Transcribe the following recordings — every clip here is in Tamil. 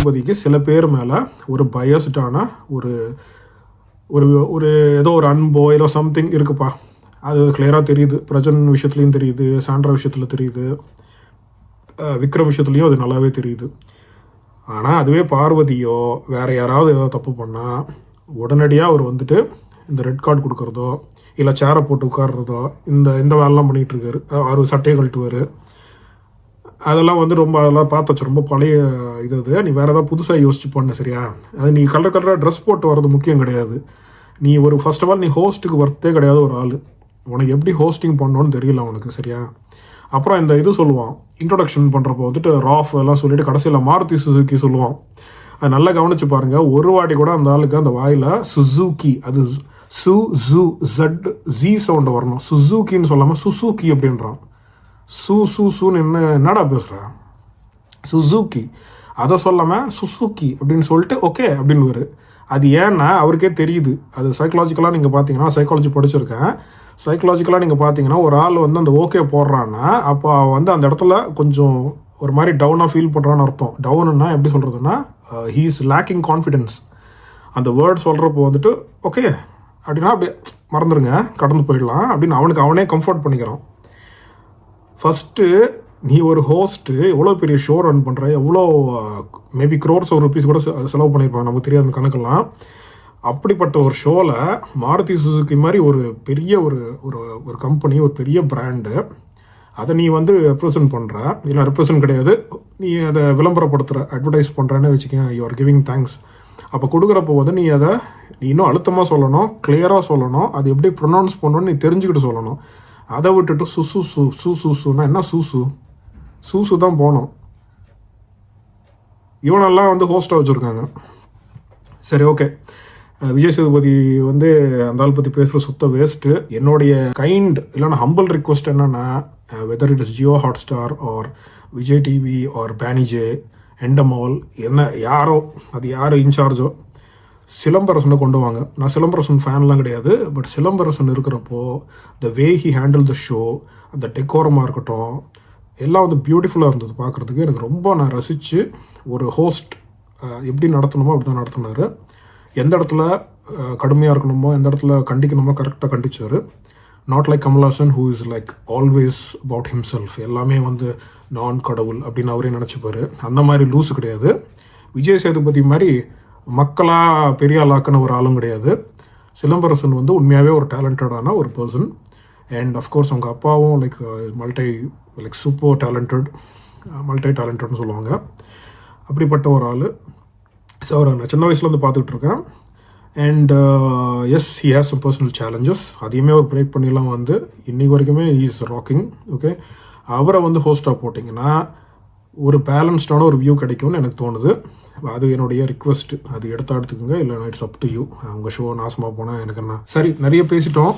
சேதுபதிக்கு சில பேர் மேலே ஒரு பயஸ்டான ஒரு ஒரு ஒரு ஏதோ ஒரு அன்போ ஏதோ சம்திங் இருக்குப்பா. அது கிளியராக தெரியுது. பிரஜன் விஷயத்துலையும் தெரியுது, சாண்ட்ரா விஷயத்தில் தெரியுது, விக்ரம் விஷயத்துலையும் அது நல்லாவே தெரியுது. ஆனால் அதுவே பார்வதியோ வேறு யாராவது ஏதாவது தப்பு பண்ணால் உடனடியாக அவர் வந்துட்டு இந்த ரெட் கார்டு கொடுக்குறதோ இல்லை சேரை போட்டு உட்கார்றதோ இந்த வேலைலாம் பண்ணிகிட்ருக்காரு. அவர் சட்டையை கழட்டுவார். அதெல்லாம் வந்து ரொம்ப அதெல்லாம் பார்த்தாச்சு, ரொம்ப பழைய இது. நீ வேறு ஏதாவது புதுசாக யோசிச்சு பண்ண சரியா? அது நீ கலர் ட்ரெஸ் போட்டு வர்றது முக்கியம் கிடையாது. நீ ஒரு ஃபர்ஸ்ட் ஆஃப் ஆல் நீ ஹோஸ்ட்டுக்கு ஒர்த்தே கிடையாது ஒரு ஆள். உனக்கு எப்படி ஹோஸ்டிங் பண்ணணும்னு தெரியல உனக்கு சரியா? அப்புறம் இந்த இது சொல்லுவான் இன்ட்ரொடக்ஷன் பண்ணுறப்போ வந்துட்டு ராஃப் எல்லாம் சொல்லிட்டு கடைசியில் மாருதி சுசுக்கி சொல்லுவான். அது நல்லா கவனிச்சு பாருங்கள். ஒரு வாட்டி கூட அந்த ஆளுக்கு அந்த வாயில் சுசுக்கி அது ஜி சவுண்டு வரணும். சுசுக்கின்னு சொல்லாமல் சுசுக்கி அப்படின்றான். சூன்னு என்னடா பேசுகிற? சுசுக்கி அதை சொல்லாமல் சுசுக்கி அப்படின்னு சொல்லிட்டு ஓகே அப்படின்னு. அது ஏன்னா அவருக்கே தெரியுது. அது சைக்கலாஜிக்கலாக நீங்கள் பார்த்தீங்கன்னா, சைக்காலஜி படிச்சிருக்கேன். சைக்கலாஜிக்கலாக நீங்கள் பார்த்தீங்கன்னா ஒரு ஆள் வந்து அந்த ஓகே போடுறான்னா அப்போ வந்து அந்த இடத்துல கொஞ்சம் ஒரு மாதிரி டவுனாக ஃபீல் பண்ணுறான்னு அர்த்தம். டவுனுன்னா எப்படி சொல்கிறதுன்னா ஹீ இஸ் லேக்கிங் கான்ஃபிடென்ஸ். அந்த வேர்ட் சொல்கிறப்போ வந்துட்டு ஓகே அப்படின்னா அப்படியே மறந்துடுங்க, கடந்து போயிடலாம் அப்படின்னு அவனே கம்ஃபர்ட் பண்ணிக்கிறான். ஃபஸ்ட்டு நீ ஒரு ஹோஸ்ட்டு எவ்வளோ பெரிய ஷோ ரன் பண்ணுற, எவ்வளோ மேபி க்ரோர்ஸ் ஆஃப் ருபீஸ் கூட செலவு பண்ணியிருப்பாங்க, நமக்கு தெரியாத அந்த கணக்கெல்லாம். அப்படிப்பட்ட ஒரு ஷோவில் மாருதி சுசுக்கி மாதிரி ஒரு பெரிய ஒரு கம்பெனி, ஒரு பெரிய பிராண்டு, அதை நீ வந்து ரெப்ரசன்ட் பண்ணுற. இல்லை ரெப்ரசன்ட் கிடையாது, நீ அதை விளம்பரப்படுத்துகிற, அட்வர்டைஸ் பண்ணுறேன்னு வச்சுக்கேன். You are giving thanks. அப்போ கொடுக்குறப்போ வந்து நீ அதை இன்னும் அழுத்தமாக சொல்லணும், கிளியராக சொல்லணும். அது எப்படி ப்ரொனவுன்ஸ் பண்ணணும்னு நீ தெரிஞ்சுக்கிட்டு சொல்லணும். அதை விட்டுட்டு சுசுன்னா என்ன? சூசு தான் போகணும். இவனெல்லாம் வந்து ஹோஸ்ட்டாக வச்சுருக்காங்க. சரி, ஓகே. விஜய் சேதுபதி வந்து அந்த ஆள் பற்றி பேசுகிற சுத்த வேஸ்ட்டு. என்னுடைய கைண்ட் இல்லைன்னா ஹம்பிள் ரிக்வஸ்ட் என்னென்னா, whether it is Jio Hotstar or Vijay TV or Banijay Endemol என்ன யாரோ, அது யார் இன்சார்ஜோ, சிலம்பரசனை கொண்டு வாங்க. நான் சிலம்பரசன் ஃபேன்லாம் கிடையாது, பட் சிலம்பரசன் இருக்கிறப்போ the way he handle the show, அந்த டெக்கோரமாக இருக்கட்டும், எல்லாம் வந்து பியூட்டிஃபுல்லாக இருந்தது பார்க்குறதுக்கு. எனக்கு ரொம்ப நான் ரசித்து, ஒரு ஹோஸ்ட் எப்படி நடத்தணுமோ அப்படி தான் நடத்தினார். எந்த இடத்துல கடுமையாக இருக்கணுமோ, எந்த இடத்துல கண்டிக்கணுமோ கரெக்டாக கண்டிச்சார். Not like Kamal Haasan who is like always about himself, எல்லாமே வந்து நான் கடவுள் அப்படின்னு அவரே நினச்சிப்பார். அந்த மாதிரி லூஸு கிடையாது. விஜய் சேதுபதி மாதிரி மக்களாக பெரிய ஆளாக்குன ஒரு ஆளும் கிடையாது. சிலம்பரசன் வந்து உண்மையாகவே ஒரு டேலண்டடான ஒரு பர்சன். அண்ட் அஃப்கோர்ஸ் அவங்க அப்பாவும் லைக் சூப்பர் மல்டி டேலண்டட்னு சொல்லுவாங்க. அப்படிப்பட்ட ஒரு ஆள். ஸோ அவரை நான் சின்ன வயசுலேருந்து பார்த்துக்கிட்டு இருக்கேன். And yes, he has some personal challenges. அதையுமே அவர் பிரேக் பண்ணிலாம் வந்து இன்றைக்கு வரைக்குமே ஹி இஸ் ராக்கிங். ஓகே, அவரை வந்து ஹோஸ்ட்டாக போட்டிங்கன்னா ஒரு பேலன்ஸ்டான ஒரு வியூ கிடைக்கும்னு எனக்கு தோணுது. அது என்னுடைய ரிக்வெஸ்ட். அது எடுத்துக்கோங்க, இல்லைனா இட்ஸ் அப் டு யூ. உங்கள் ஷோ நாசமாக போனால் எனக்கு என்ன. சரி, நிறைய பேசிட்டோம்.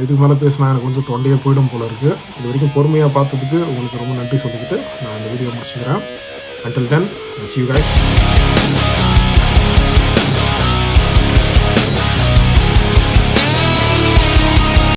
இதுக்கு மேலே பேசினா எனக்கு கொஞ்சம் தொண்டையே போயிடும் போல இருக்குது. இது வரைக்கும் பொறுமையாக பார்த்ததுக்கு உங்களுக்கு ரொம்ப நன்றி சொல்லிக்கிட்டு நான் இந்த வீடியோ முடிச்சுக்கிறேன். Until then, see you guys.